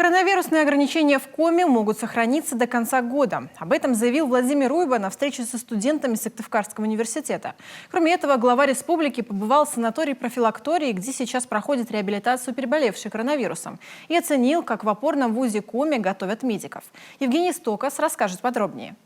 Коронавирусные ограничения в Коми могут сохраниться до конца года. Об этом заявил Владимир Уйба на встрече со студентами Сыктывкарского университета. Кроме этого, глава республики побывал в санатории-профилактории, где сейчас проходит реабилитацию переболевших коронавирусом, и оценил, как в опорном вузе Коми готовят медиков. Евгений Стокас расскажет подробнее.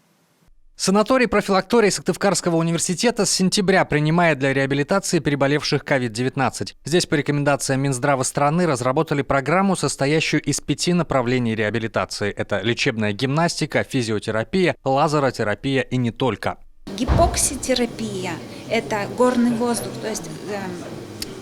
Санаторий-профилакторий Сыктывкарского университета с сентября принимает для реабилитации переболевших COVID-19. Здесь по рекомендациям Минздрава страны разработали программу, состоящую из 5 направлений реабилитации. Это лечебная гимнастика, физиотерапия, лазеротерапия и не только. Гипокситерапия – это горный воздух, то есть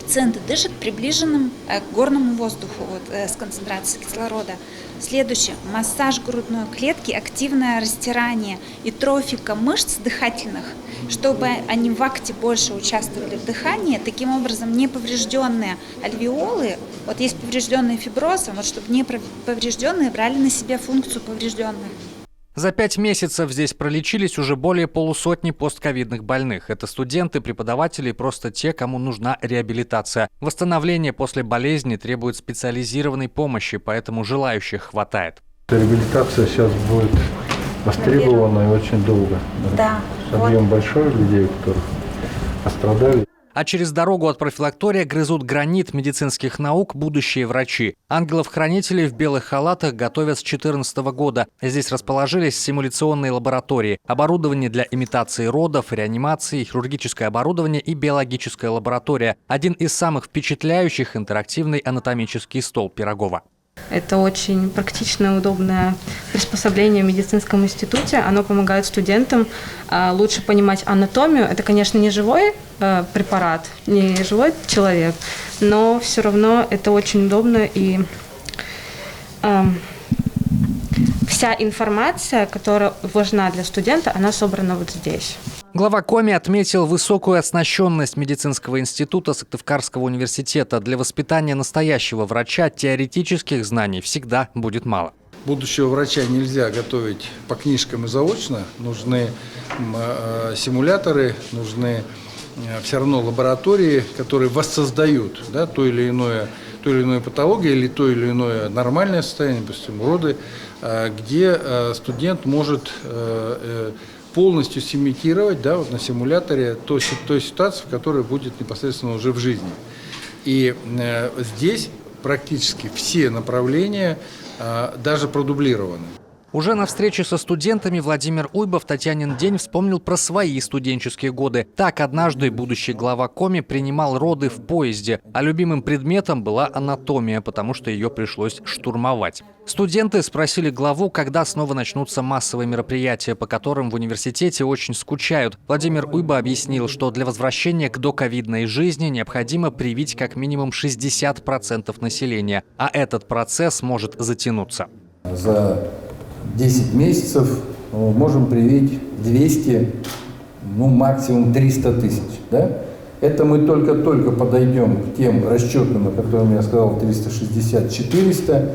пациенты дышат приближенным к горному воздуху с концентрацией кислорода. Следующее – массаж грудной клетки, активное растирание и трофика мышц дыхательных, чтобы они в акте больше участвовали в дыхании. Таким образом, неповрежденные альвеолы, есть поврежденные фиброзом, чтобы неповрежденные брали на себя функцию поврежденных. За 5 месяцев здесь пролечились уже более полусотни постковидных больных. Это студенты, преподаватели и просто те, кому нужна реабилитация. Восстановление после болезни требует специализированной помощи, поэтому желающих хватает. Реабилитация сейчас будет востребована и очень долго. Да. Объем большой людей, которые пострадали. А через дорогу от профилактория грызут гранит медицинских наук будущие врачи. Ангелов-хранителей в белых халатах готовят с 2014 года. Здесь расположились симуляционные лаборатории, оборудование для имитации родов, реанимации, хирургическое оборудование и биологическая лаборатория. Один из самых впечатляющих – интерактивный анатомический стол Пирогова. Это очень практичное, удобное приспособление в медицинском институте. Оно помогает студентам лучше понимать анатомию. Это, конечно, не живой препарат, не живой человек, но все равно это очень удобно. И вся информация, которая важна для студента, она собрана вот здесь. Глава Коми отметил высокую оснащенность медицинского института Сыктывкарского университета. Для воспитания настоящего врача теоретических знаний всегда будет мало. Будущего врача нельзя готовить по книжкам и заочно. Нужны симуляторы, нужны все равно лаборатории, которые воссоздают ту или иную патологию или то или иное нормальное состояние, допустим, роды, где студент может полностью симулировать на симуляторе той ситуации, которая будет непосредственно уже в жизни. И здесь практически все направления даже продублированы. Уже на встрече со студентами Владимир Уйба в Татьянин день вспомнил про свои студенческие годы. Так, однажды будущий глава Коми принимал роды в поезде, а любимым предметом была анатомия, потому что ее пришлось штурмовать. Студенты спросили главу, когда снова начнутся массовые мероприятия, по которым в университете очень скучают. Владимир Уйба объяснил, что для возвращения к доковидной жизни необходимо привить как минимум 60% населения, а этот процесс может затянуться. За 10 месяцев можем привить 200, максимум 300 тысяч. Да? Это мы только подойдем к тем расчетам, о которых я сказал, 360-400.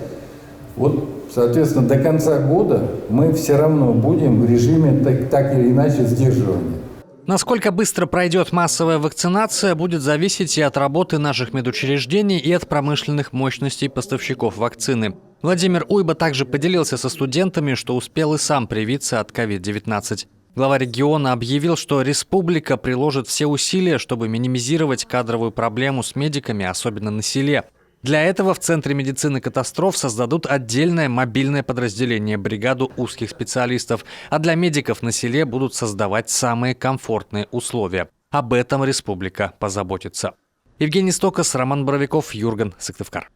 Соответственно, до конца года мы все равно будем в режиме так или иначе сдерживания. Насколько быстро пройдет массовая вакцинация, будет зависеть и от работы наших медучреждений, и от промышленных мощностей поставщиков вакцины. Владимир Уйба также поделился со студентами, что успел и сам привиться от COVID-19. Глава региона объявил, что республика приложит все усилия, чтобы минимизировать кадровую проблему с медиками, особенно на селе. Для этого в Центре медицины катастроф создадут отдельное мобильное подразделение, бригаду узких специалистов, а для медиков на селе будут создавать самые комфортные условия. Об этом республика позаботится. Евгений Стокас, Роман Боровиков, Юрген, Сыктывкар.